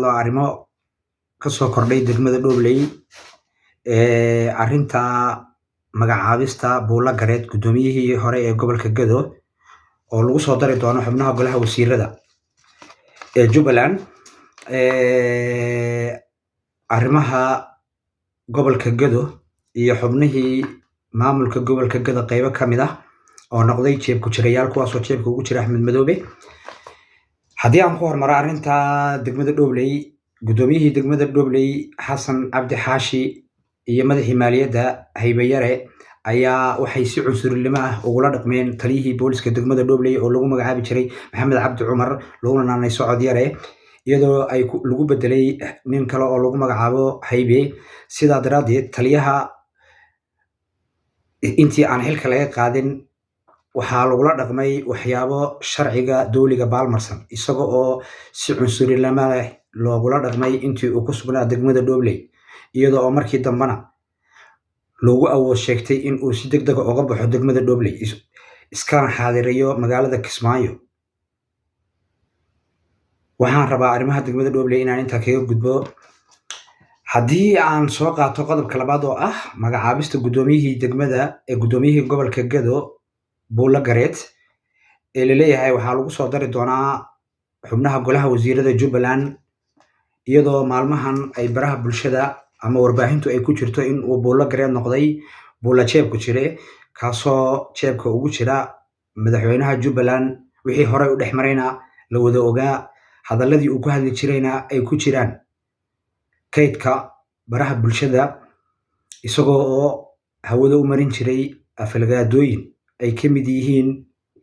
arrimo ka soo kordhay degmada Dhobley arrinta magacaabista Buula Gareed gudoomiyihii hore ee gobolka Gedo oo lagu soo dari doono xubnaha golaha wasiirada ee Jubbaland arrimaha gobolka Gedo iyo xubnihii maamulka gobolka Gedo qaybo kamid ah oo noqday jeeb ku jirayaal kuwaas oo jeebka ugu jira Axmed Madoobe haddii aan ku hormaro arrinta degmada Dhobley gudoomiyihii degmada Dhobley Xasan Cabdi Xaashi iyo madaxii maaliyadda Haybayare ayaa waxay si cunsurinimo ah ugula dhaqmeen taliyihii booliska degmada Dhobley oo lagu magacaabi jiray Maxamed Cabdi Cumar laguna naanay socod yare iyadoo ay lagu bedelay nin kale oo lagu magacaabo Haybe sidaa daraadeed taliyaha intii aan xilka laga qaadin waxaa lagula dhaqmay waxyaabo sharciga dawliga baalmarsan isagoo oo si cunsurinimo leh loogula dhaqmay intii uu ku sugnaa degmada Dhobley iyadoo oo markii dambana loogu awood sheegtay in uu si degdeg ah uga baxo degmada Dhobley iskana xaadirayo magaalada Kismaayo waxaan rabaa arrimaha degmada Dhobley inaan inta kaga gudbo haddii aan soo qaato qodobka labaad oo ah magacaabista gudoomiyihii degmada ee gudoomiyihii gobolka Gedo Buula Gareed ee la leeyahay waxaa lagu soo dari doonaa xubnaha golaha wasiirada Jubbaland iyadoo maalmahan ay baraha bulshada ama warbaahintu ay ku jirto in uu Buula Gareed noqday Buula jeeb ku jire kaasoo jeebka ugu jira madaxweynaha Jubbaland wixii hore u dhexmarayna la wada ogaa hadaladii uu ku hadli jirayna ay ku jiraan kaydka baraha bulshada isagoo oo hawada u marin jiray afalgaadooyin ay ka mid yihiin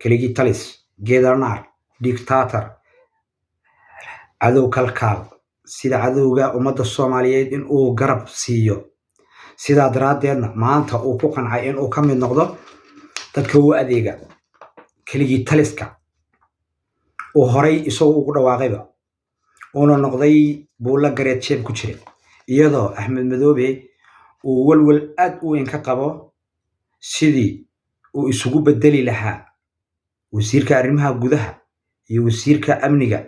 keligii talis geedanaar dictator cadow kalkaal sida cadowga ummadda Soomaaliyeed in uu garab siiyo sidaa daraadeedna maanta uu ku qancay in uu ka mid noqdo dadka uu adeega keligii taliska oo horay isagoo ugu dhawaaqayba oo noqday Buula Gareed jeeb ku jira iyadoo Axmed Madoobe uu walwal aad u weyn ka qabo sidii uu isugu bedeli lahaa wasiirka arrimaha gudaha iyo wasiirka amniga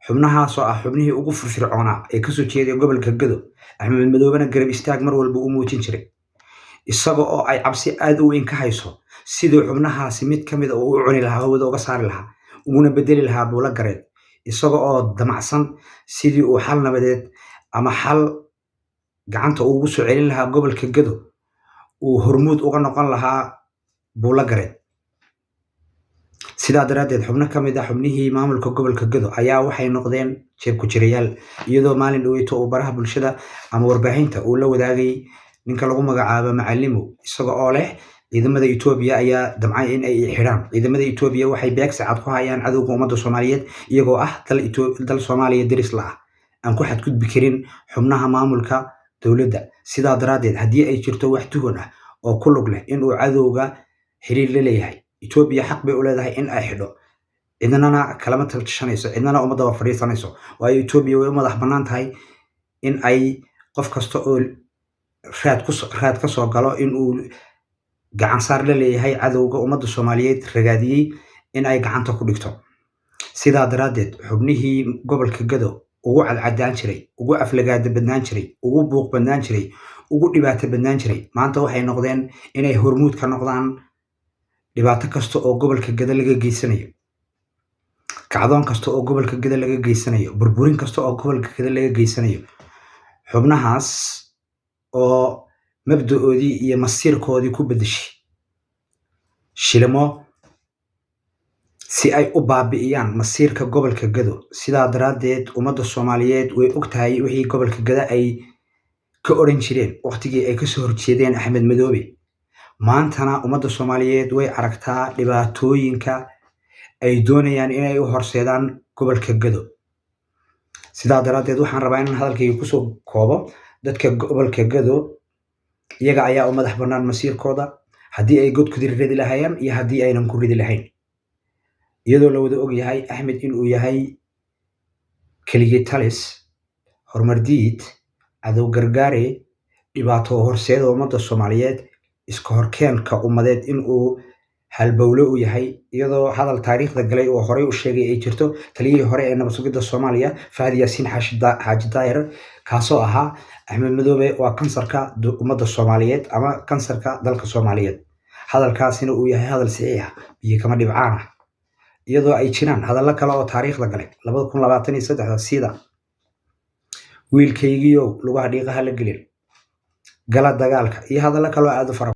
xubnahaas oo ah xubnihii ugu firfircoonaa ee ka soo jeeday gobolka Gedo Axmed Madoobena garab istaag mar walba u muujin jiray isaga oo ay cabsi aad u weyn ka hayso sidii xubnahaasi mid kamid ah uu u cuni lahaa hawada uga saari lahaa uguna bedeli lahaa Buula Gareed isaga oo damacsan sidii uu xal nabadeed ama xal gacanta ugu soo celin lahaa gobolka Gedo uu hormuud uga noqon lahaa Buula Gareed sidaa daraadeed xubno kamid ah xubnihii maamulka gobolka Gedo ayaa waxay noqdeen jeeb ku jirayaal iyadoo maalin dhaweyto uu baraha bulshada ama warbaahinta uu la wadaagay ninka lagu magacaabo Macalimo isaga oo leh ciidamada Itoobiya ayaa damcay in ay xiraan ciidamada Itoobiya waxay beegsi cad ku hayaan cadowga ummadda Soomaaliyeed iyagoo ah dal Soomaaliya diris la ah aan ku xadgudbi karin xubnaha maamulka dawladda sidaa daraadeed haddii ay jirto wax tuhun ah oo ku lug leh in uu cadowga xiriir la leeyahay Itoobiya xaq bay u leedahay in ay xidho cidnana kalama talshanayso cidnana ummadda waa fariisanayso waayo Itoobiya way u madax bannaan tahay in ay qof kasta oo raad ka soo galo in uu gacan saar la leeyahay cadowga ummadda Soomaaliyeed ragaadiyay in ay gacanta ku dhigto sidaa daraadeed xubnihii gobolka Gedo ugu cadcadaan jiray ugu aflagaada badnaan jiray ugu buuq badnaan jiray ugu dhibaato badnaan jiray maanta waxay noqdeen inay hormuud ka noqdaan dhibaato kasta oo gobolka Gedo laga geysanayo kacdoon kasta oo gobolka Gedo laga geysanayo burburin kasta oo gobolka Gedo laga geysanayo xubnahaas oo mabda'oodii iyo masiirkoodii ku bedeshay shilimo si ay u baabi'iyaan masiirka gobolka Gedo sidaa daraadeed ummadda Soomaaliyeed way ogtahay wixii gobolka Gedo ay ka oran jireen waqtigii ay ka soo horjeedeen Axmed Madoobe maantana ummadda Soomaaliyeed way aragtaa dhibaatooyinka ay doonayaan inay u horseedaan gobolka Gedo sidaa daraadeed waxaan rabaa in hadalkayga ku soo koobo dadka gobolka Gedo iyaga ayaa u madax bannaan masiirkooda haddii ay god ku ridi lahaayeen iyo haddii aynan ku ridi lahayn iyadoo la wada og yahay Axmed in uu yahay keligii talis horumar diid cadow gargaare dhibaato horseeda ummadda Soomaaliyeed iska horkeenka ummadeed in uu halbowle uu yahay iyadoo hadal taariikhda galay oo horey u sheegay ay jirto taliyihii hore ee nabad sugidda Soomaaliya Fahad Yaasiin Xaaji Daahir kaasoo ahaa Axmed Madoobe waa kansarka ummadda Soomaaliyeed ama kansarka dalka Soomaaliyeed hadalkaasina uu yahay hadal saxiix ah biyo kama dhibcaan ah iyadoo ay jiraan hadallo kale oo taariikhda galay 2023 sida wiilkaygiiyow lugaha dhiiqaha la gelin gala dagaalka iyo hadallo kale oo aad u fara